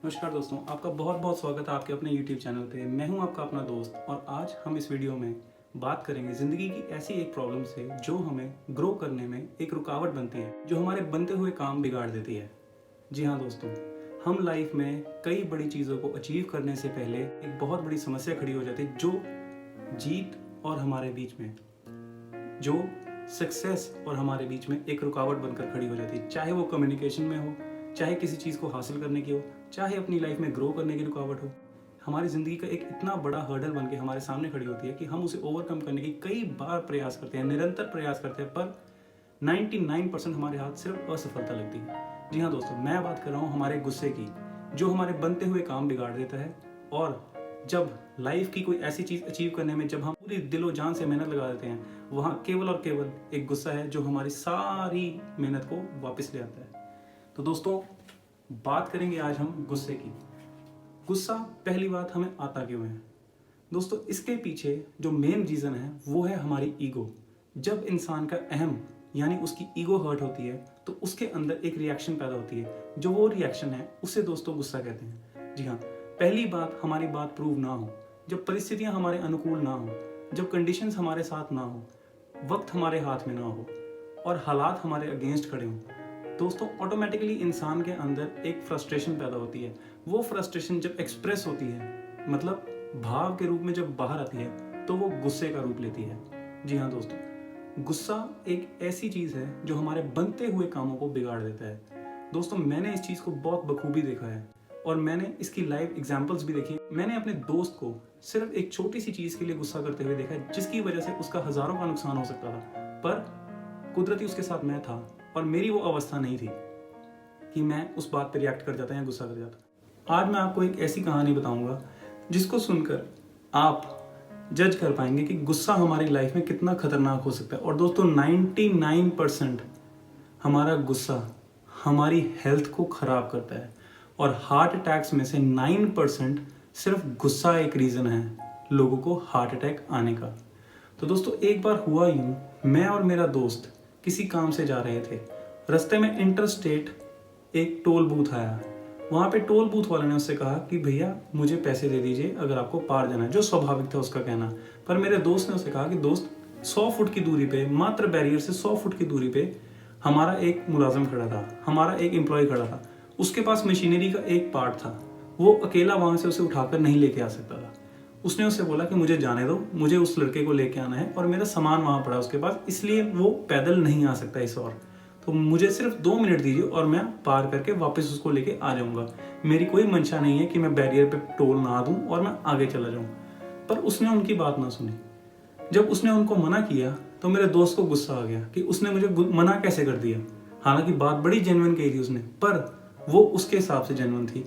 नमस्कार दोस्तों, आपका बहुत बहुत स्वागत है आपके अपने YouTube चैनल पे। मैं हूं आपका अपना दोस्त और आज हम इस वीडियो में बात करेंगे ज़िंदगी की ऐसी एक प्रॉब्लम से जो हमें ग्रो करने में एक रुकावट बनती है, जो हमारे बनते हुए काम बिगाड़ देती है। जी हाँ दोस्तों, हम लाइफ में कई बड़ी चीज़ों को अचीव करने से पहले एक बहुत बड़ी समस्या खड़ी हो जाती है, जो जीत और हमारे बीच में, जो सक्सेस और हमारे बीच में एक रुकावट बनकर खड़ी हो जाती है। चाहे वो कम्युनिकेशन में हो, चाहे किसी चीज़ को हासिल करने की हो, चाहे अपनी लाइफ में ग्रो करने की रुकावट हो, हमारी ज़िंदगी का एक इतना बड़ा हर्डल बन के हमारे सामने खड़ी होती है कि हम उसे ओवरकम करने की कई बार प्रयास करते हैं, निरंतर प्रयास करते हैं, पर 99% हमारे हाथ सिर्फ असफलता लगती है। जी हाँ दोस्तों, मैं बात कर रहा हूँ हमारे गुस्से की, जो हमारे बनते हुए काम बिगाड़ देता है। और जब लाइफ की कोई ऐसी चीज़ अचीव करने में जब हम पूरी दिलो जान से मेहनत लगा देते हैं, वहाँ केवल और केवल एक गुस्सा है जो हमारी सारी मेहनत को वापस ले आता है। तो दोस्तों, बात करेंगे आज हम गुस्से की। गुस्सा पहली बात हमें आता क्यों है? दोस्तों, इसके पीछे जो मेन रीज़न है वो है हमारी ईगो। जब इंसान का अहम यानी उसकी ईगो हर्ट होती है तो उसके अंदर एक रिएक्शन पैदा होती है, जो वो रिएक्शन है उसे दोस्तों गुस्सा कहते हैं। जी हाँ, पहली बात, हमारी बात प्रूव ना हो, जब परिस्थितियाँ हमारे अनुकूल ना हो, जब कंडीशंस हमारे साथ ना हो, वक्त हमारे हाथ में ना हो और हालात हमारे अगेंस्ट खड़े हों, दोस्तों ऑटोमेटिकली इंसान के अंदर एक फ्रस्ट्रेशन पैदा होती है। वो फ्रस्ट्रेशन जब एक्सप्रेस होती है, मतलब भाव के रूप में जब बाहर आती है, तो वो गुस्से का रूप लेती है। जी हाँ दोस्तों, गुस्सा एक ऐसी चीज़ है जो हमारे बनते हुए कामों को बिगाड़ देता है। दोस्तों, मैंने इस चीज़ को बहुत बखूबी देखा है और मैंने इसकी लाइव एग्जाम्पल्स भी देखी। मैंने अपने दोस्त को सिर्फ एक छोटी सी चीज़ के लिए गुस्सा करते हुए देखा है, जिसकी वजह से उसका हज़ारों का नुकसान हो सकता था, पर कुदरती उसके साथ मैं था और मेरी वो अवस्था नहीं थी कि मैं उस बात पर रिएक्ट कर जाता या गुस्सा कर जाता। आज मैं आपको एक ऐसी कहानी बताऊंगा जिसको सुनकर आप जज कर पाएंगे कि गुस्सा हमारी लाइफ में कितना खतरनाक हो सकता है। और दोस्तों, 99% हमारा गुस्सा हमारी हेल्थ को खराब करता है और हार्ट अटैक्स में से 9% सिर्फ गुस्सा एक रीज़न है लोगों को हार्ट अटैक आने का। तो दोस्तों, एक बार हुआ यूं, मैं और मेरा दोस्त किसी काम से जा रहे थे। रास्ते में इंटरस्टेट एक टोल बूथ आया। वहाँ पे टोल बूथ वाले ने उससे कहा कि भैया मुझे पैसे दे दीजिए अगर आपको पार जाना है, जो स्वाभाविक था उसका कहना। पर मेरे दोस्त ने उससे कहा कि दोस्त, 100 फुट की दूरी पे, मात्र बैरियर से 100 फुट की दूरी पे हमारा एक मुलाजिम खड़ा था, हमारा एक एम्प्लॉय खड़ा था। उसके पास मशीनरी का एक पार्ट था, वो अकेला वहाँ से उसे उठाकर नहीं लेके आ सकता था। उसने उससे बोला कि मुझे जाने दो, मुझे उस लड़के को लेके आना है और मेरा सामान वहाँ पड़ा उसके पास, इसलिए वो पैदल नहीं आ सकता इस ओर, तो मुझे सिर्फ 2 मिनट दीजिए और मैं पार करके वापस उसको लेके आ जाऊँगा। मेरी कोई मंशा नहीं है कि मैं बैरियर पे टोल ना दूँ और मैं आगे चला जाऊँ। पर उसने उनकी बात ना सुनी। जब उसने उनको मना किया तो मेरे दोस्त को गुस्सा आ गया कि उसने मुझे मना कैसे कर दिया। हालांकि बात बड़ी जेन्युइन कही थी उसने, पर वो उसके हिसाब से जेन्युइन थी।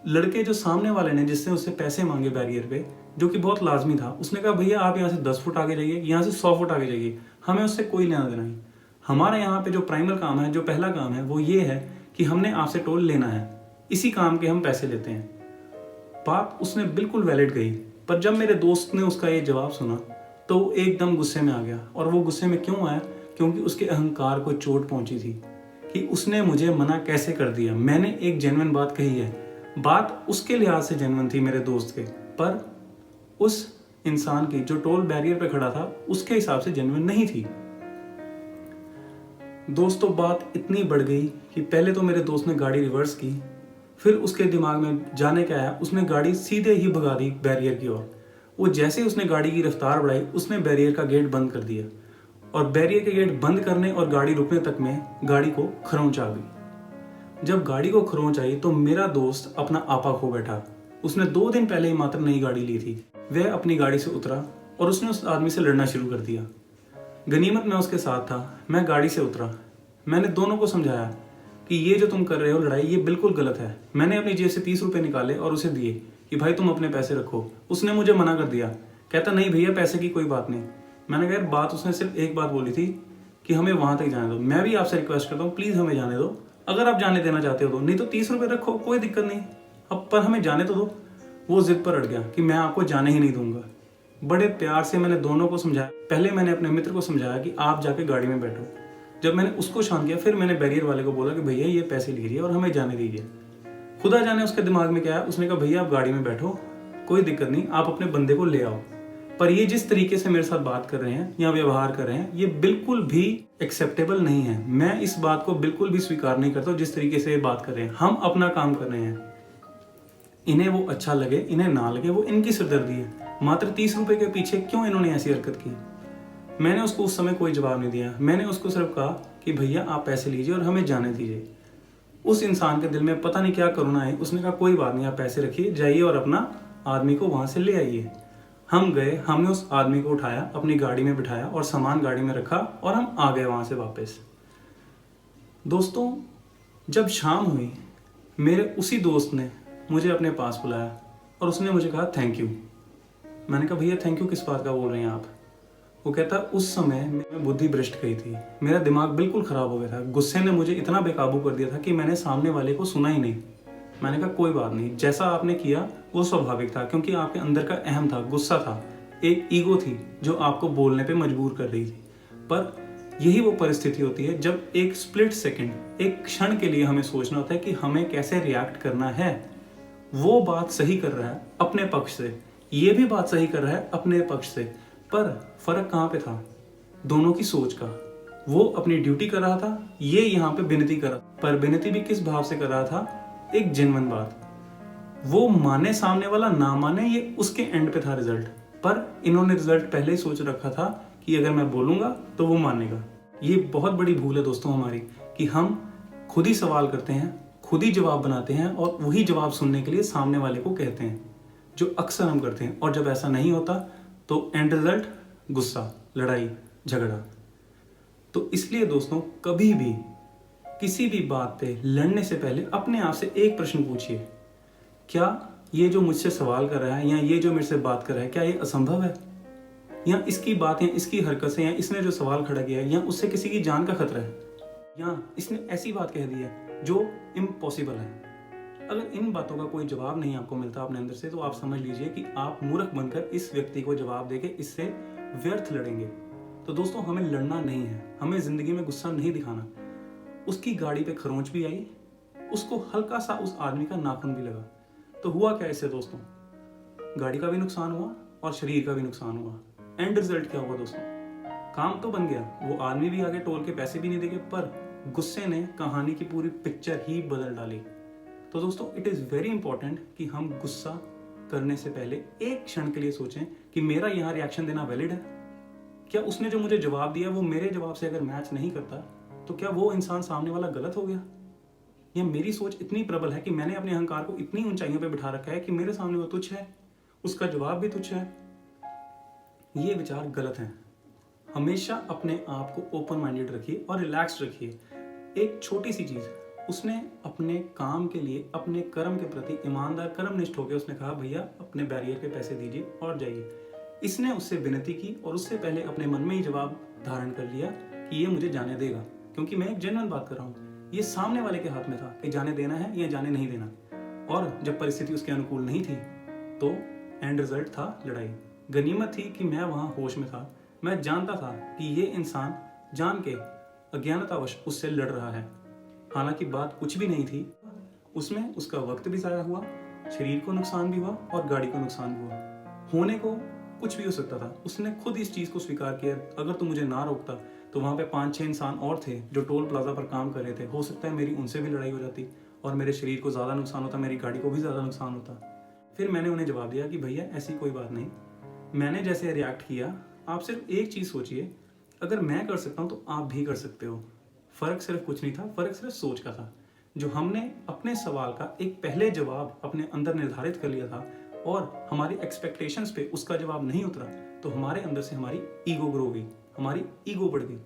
लड़के जो सामने वाले ने जिससे उससे पैसे मांगे बैरियर पे, जो कि बहुत लाजमी था, उसने कहा भैया आप यहाँ से 10 फुट आगे जाइए, यहाँ से 100 फुट आगे जाइए, हमें उससे कोई लेना देना नहीं। हमारे यहाँ पे जो प्राइमल काम है, जो पहला काम है, वो ये है कि हमने आपसे टोल लेना है, इसी काम के हम पैसे लेते हैं। बात उसने बिल्कुल वैलिड कही, पर जब मेरे दोस्त ने उसका ये जवाब सुना तो वो एकदम गुस्से में आ गया। और वो गुस्से में क्यों आया? क्योंकि उसके अहंकार को चोट पहुंची थी कि उसने मुझे मना कैसे कर दिया। मैंने एक जेन्युइन बात कही है, बात उसके लिहाज से जेन्युइन थी मेरे दोस्त के, पर उस इंसान की जो टोल बैरियर पे खड़ा था उसके हिसाब से जेन्युइन नहीं थी। दोस्तों, बात इतनी बढ़ गई कि पहले तो मेरे दोस्त ने गाड़ी रिवर्स की, फिर उसके दिमाग में जाने क्या आया, उसने गाड़ी सीधे ही भगा दी बैरियर की ओर। वो जैसे ही उसने गाड़ी की रफ्तार बढ़ाई, उसने बैरियर का गेट बंद कर दिया और बैरियर के गेट बंद करने और गाड़ी रुकने तक में गाड़ी को खरोंच आ गई। जब गाड़ी को खरोंच आई तो मेरा दोस्त अपना आपा खो बैठा। उसने 2 दिन पहले ही मात्र नई गाड़ी ली थी। वह अपनी गाड़ी से उतरा और उसने उस आदमी से लड़ना शुरू कर दिया। गनीमत मैं उसके साथ था। मैं गाड़ी से उतरा, मैंने दोनों को समझाया कि ये जो तुम कर रहे हो लड़ाई, ये बिल्कुल गलत है। मैंने अपनी जेब से 30 रुपए निकाले और उसे दिए कि भाई तुम अपने पैसे रखो। उसने मुझे मना कर दिया, कहता नहीं भैया पैसे की कोई बात नहीं। मैंने कहा यार, बात उसने सिर्फ एक बात बोली थी कि हमें वहां तक जाने दो। मैं भी आपसे रिक्वेस्ट करता हूँ, प्लीज हमें जाने दो। अगर आप जाने देना चाहते हो तो, नहीं तो 30 रुपए रखो, कोई दिक्कत नहीं, अब पर हमें जाने तो दो। वो जिद पर अड़ गया कि मैं आपको जाने ही नहीं दूंगा। बड़े प्यार से मैंने दोनों को समझाया। पहले मैंने अपने मित्र को समझाया कि आप जाके गाड़ी में बैठो। जब मैंने उसको शांत किया, फिर मैंने बैरियर वाले को बोला कि भैया ये पैसे लीजिए और हमें जाने दीजिए। खुदा जाने उसके दिमाग में क्या है। उसने कहा भैया आप गाड़ी में बैठो, कोई दिक्कत नहीं, आप अपने बंदे को ले आओ। पर ये जिस तरीके से मेरे साथ बात कर रहे हैं या व्यवहार कर रहे हैं, ये बिल्कुल भी एक्सेप्टेबल नहीं है। मैं इस बात को बिल्कुल भी स्वीकार नहीं करता जिस तरीके से ये बात कर रहे हैं। हम अपना काम कर रहे हैं, इन्हें वो अच्छा लगे इन्हें ना लगे वो इनकी सिरदर्दी है। मात्र 30 रुपए के पीछे क्यों इन्होंने ऐसी हरकत की। मैंने उसको उस समय कोई जवाब नहीं दिया। मैंने उसको सिर्फ कहा कि भैया आप पैसे लीजिए और हमें जाने दीजिए। उस इंसान के दिल में पता नहीं क्या करुणा है। उसने कहा कोई बात नहीं, आप पैसे रखिए, जाइए और अपना आदमी को वहां से ले आइए। हम गए, हमने उस आदमी को उठाया, अपनी गाड़ी में बिठाया और सामान गाड़ी में रखा और हम आ गए वहां से वापस। दोस्तों, जब शाम हुई, मेरे उसी दोस्त ने मुझे अपने पास बुलाया और उसने मुझे कहा थैंक यू। मैंने कहा भैया थैंक यू किस बात का बोल रहे हैं आप। वो कहता उस समय मेरी बुद्धि भ्रष्ट गई थी, मेरा दिमाग बिल्कुल खराब हो गया था। गुस्से ने मुझे इतना बेकाबू कर दिया था कि मैंने सामने वाले को सुना ही नहीं। मैंने कहा कोई बात नहीं, जैसा आपने किया वो स्वाभाविक था, क्योंकि आपके अंदर का अहम था, गुस्सा था, एक ईगो थी जो आपको बोलने पे मजबूर कर रही थी। पर यही वो परिस्थिति होती है जब एक स्प्लिट सेकंड, एक क्षण के लिए हमें सोचना होता है कि हमें कैसे रिएक्ट करना है। वो बात सही कर रहा है अपने पक्ष से, ये भी बात सही कर रहा है अपने पक्ष से, पर फर्क कहाँ पे था? दोनों की सोच का। वो अपनी ड्यूटी कर रहा था, ये यहाँ पे विनती कर रहा, पर विनती भी किस भाव से कर रहा था? एक जेन्युइन बात। वो माने सामने वाला ना माने, ये उसके एंड पे था रिजल्ट। पर इन्होंने रिजल्ट पहले ही सोच रखा था कि अगर मैं बोलूंगा तो वो मानेगा। ये बहुत बड़ी भूल है दोस्तों हमारी, कि हम खुद ही सवाल करते हैं, खुद ही जवाब बनाते हैं और वही जवाब सुनने के लिए सामने वाले को कहते हैं, जो अक्सर हम करते हैं। और जब ऐसा नहीं होता तो एंड रिजल्ट गुस्सा, लड़ाई, झगड़ा। तो इसलिए दोस्तों, कभी भी किसी भी बात पे लड़ने से पहले अपने आप से एक प्रश्न पूछिए, क्या ये जो मुझसे सवाल कर रहा है या ये जो मेरे से बात कर रहा है, क्या ये असंभव है? या इसकी बात या इसकी हरकत से या इसने जो सवाल खड़ा किया है, या उससे किसी की जान का खतरा है, या इसने ऐसी बात कह दी है जो इम्पॉसिबल है। अगर इन बातों का कोई जवाब नहीं आपको मिलता अपने अंदर से, तो आप समझ लीजिए कि आप मूर्ख बनकर इस व्यक्ति को जवाब देके इससे व्यर्थ लड़ेंगे। तो दोस्तों, हमें लड़ना नहीं है, हमें जिंदगी में गुस्सा नहीं दिखाना। उसकी गाड़ी पे खरोंच भी आई, उसको हल्का सा उस आदमी का नाखून भी लगा, तो हुआ क्या इससे दोस्तों? गाड़ी का भी नुकसान हुआ और शरीर का भी नुकसान हुआ। एंड रिजल्ट क्या हुआ दोस्तों? काम तो बन गया, वो आदमी भी आगे टोल के पैसे भी नहीं देंगे, पर गुस्से ने कहानी की पूरी पिक्चर ही बदल डाली। तो दोस्तों, इट इज़ वेरी इंपॉर्टेंट कि हम गुस्सा करने से पहले एक क्षण के लिए सोचें कि मेरा यहाँ रिएक्शन देना वैलिड है। क्या उसने जो मुझे जवाब दिया वो मेरे जवाब से अगर मैच नहीं करता, तो क्या वो इंसान सामने वाला गलत हो गया? या मेरी सोच इतनी प्रबल है कि मैंने अपने अहंकार को इतनी ऊंचाइयों पे बिठा रखा है कि मेरे सामने वो तुच्छ है, उसका जवाब भी तुच्छ है? ये विचार गलत हैं। हमेशा अपने आप को ओपन माइंडेड रखिए और रिलैक्स्ड रखिए। एक छोटी सी चीज़, उसने अपने काम के लिए, अपने कर्म के प्रति ईमानदार, कर्मनिष्ठ होकर उसने कहा भैया अपने बैरियर पे पैसे दीजिए और जाइए। इसने उससे विनती की और उससे पहले अपने मन में ही जवाब धारण कर लिया कि ये मुझे जाने देगा, क्योंकि मैं एक जेन्युइन बात कर रहा हूँ। ये सामने वाले के हाथ में था कि जाने देना है या जाने नहीं देना। और जब परिस्थिति उसके अनुकूल नहीं थी तो एंड रिजल्ट था लड़ाई। गनीमत थी कि मैं वहाँ होश में था, मैं जानता था कि ये इंसान जान के अज्ञानतावश उससे लड़ रहा है। हालांकि बात कुछ भी नहीं थी, उसमें उसका वक्त भी ज़ाया हुआ, शरीर को नुकसान भी हुआ और गाड़ी को नुकसान भी हुआ। होने को कुछ भी हो सकता था। उसने खुद इस चीज़ को स्वीकार किया, अगर तू मुझे ना रोकता तो वहाँ पे 5-6 इंसान और थे जो टोल प्लाजा पर काम कर रहे थे, हो सकता है मेरी उनसे भी लड़ाई हो जाती और मेरे शरीर को ज़्यादा नुकसान होता, मेरी गाड़ी को भी ज़्यादा नुकसान होता। फिर मैंने उन्हें जवाब दिया कि भैया ऐसी कोई बात नहीं, मैंने जैसे रिएक्ट किया, आप सिर्फ एक चीज़ सोचिए, अगर मैं कर सकता हूँ तो आप भी कर सकते हो। फ़र्क सिर्फ कुछ नहीं था, फ़र्क सिर्फ सोच का था। जो हमने अपने सवाल का एक पहले जवाब अपने अंदर निर्धारित कर लिया था और हमारी एक्सपेक्टेशंस पे उसका जवाब नहीं उतरा, तो हमारे अंदर से हमारी ईगो ग्रो गई, हमारी ईगो बढ़ गई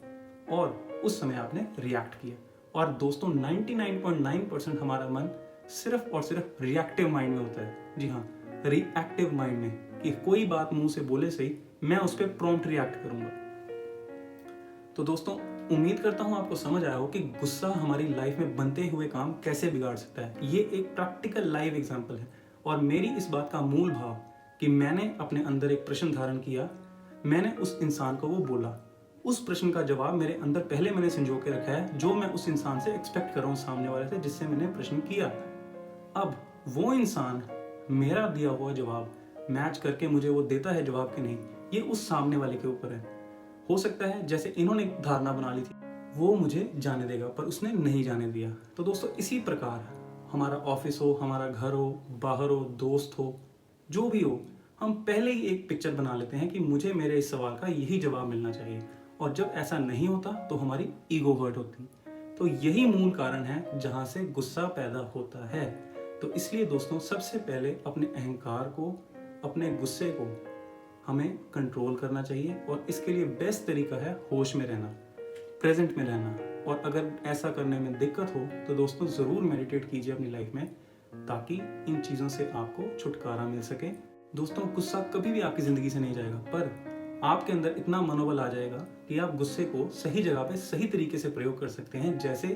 और उस समय आपने रिएक्ट किया। और दोस्तों 99.9% हमारा मन सिर्फ और सिर्फ रिएक्टिव माइंड में होता है। जी हाँ, रिएक्टिव माइंड में, कि कोई बात मुंह से बोले सही, मैं उस पर प्रॉम्प्ट रिएक्ट करूंगा। तो दोस्तों, उम्मीद करता हूं आपको समझ आया हो कि गुस्सा हमारी लाइफ में बनते हुए काम कैसे बिगाड़ सकता है। ये एक प्रैक्टिकल लाइव एग्जांपल है और मेरी इस बात का मूल भाव कि मैंने अपने अंदर एक प्रश्न धारण किया, मैंने उस इंसान को वो बोला, उस प्रश्न का जवाब मेरे अंदर पहले मैंने संजो के रखा है, जो मैं उस इंसान से एक्सपेक्ट कर रहा हूँ, सामने वाले से जिससे मैंने प्रश्न किया। अब वो इंसान मेरा दिया हुआ जवाब मैच करके मुझे वो देता है जवाब कि नहीं, ये उस सामने वाले के ऊपर है। हो सकता है जैसे इन्होंने एक धारणा बना ली थी वो मुझे जाने देगा, पर उसने नहीं जाने दिया। तो दोस्तों इसी प्रकार हमारा ऑफिस हो, हमारा घर हो, बाहर हो, दोस्त हो, जो भी हो, हम पहले ही एक पिक्चर बना लेते हैं कि मुझे मेरे इस सवाल का यही जवाब मिलना चाहिए, और जब ऐसा नहीं होता तो हमारी ईगो हर्ट होती। तो यही मूल कारण है जहां से गुस्सा पैदा होता है। तो इसलिए दोस्तों सबसे पहले अपने अहंकार को, अपने गुस्से को हमें कंट्रोल करना चाहिए, और इसके लिए बेस्ट तरीका है होश में रहना, प्रेजेंट में रहना। और अगर ऐसा करने में दिक्कत हो तो दोस्तों ज़रूर मेडिटेट कीजिए अपनी लाइफ में, ताकि इन चीज़ों से आपको छुटकारा मिल सके। दोस्तों गुस्सा कभी भी आपकी ज़िंदगी से नहीं जाएगा, पर आपके अंदर इतना मनोबल आ जाएगा कि आप गुस्से को सही जगह पे सही तरीके से प्रयोग कर सकते हैं। जैसे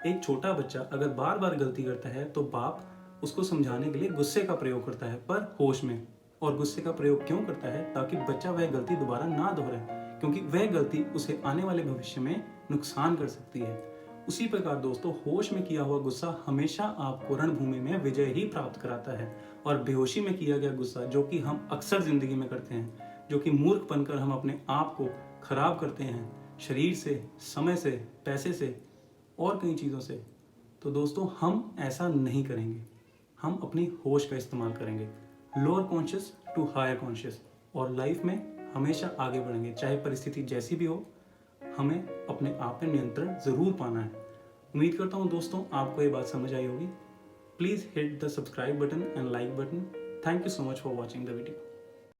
एक छोटा बच्चा अगर बार बार गलती करता है तो बाप उसको समझाने के लिए गुस्से का प्रयोग करता है, पर होश में। और गुस्से का प्रयोग क्यों करता है? ताकि बच्चा वह गलती दोबारा ना दोहराए, क्योंकि वह गलती उसे आने वाले भविष्य में नुकसान कर सकती है। उसी प्रकार दोस्तों होश में किया हुआ गुस्सा हमेशा आपको रणभूमि में विजय ही प्राप्त कराता है, और बेहोशी में किया गया गुस्सा, जो कि हम अक्सर जिंदगी में करते हैं, जो कि मूर्ख बनकर हम अपने आप को खराब करते हैं, शरीर से, समय से, पैसे से और कई चीज़ों से। तो दोस्तों हम ऐसा नहीं करेंगे, हम अपनी होश का इस्तेमाल करेंगे, lower conscious to higher conscious, और लाइफ में हमेशा आगे बढ़ेंगे। चाहे परिस्थिति जैसी भी हो, हमें अपने आप पे नियंत्रण ज़रूर पाना है। उम्मीद करता हूँ दोस्तों आपको ये बात समझ आई होगी। Please hit the subscribe button and like button. Thank you so much for watching the video.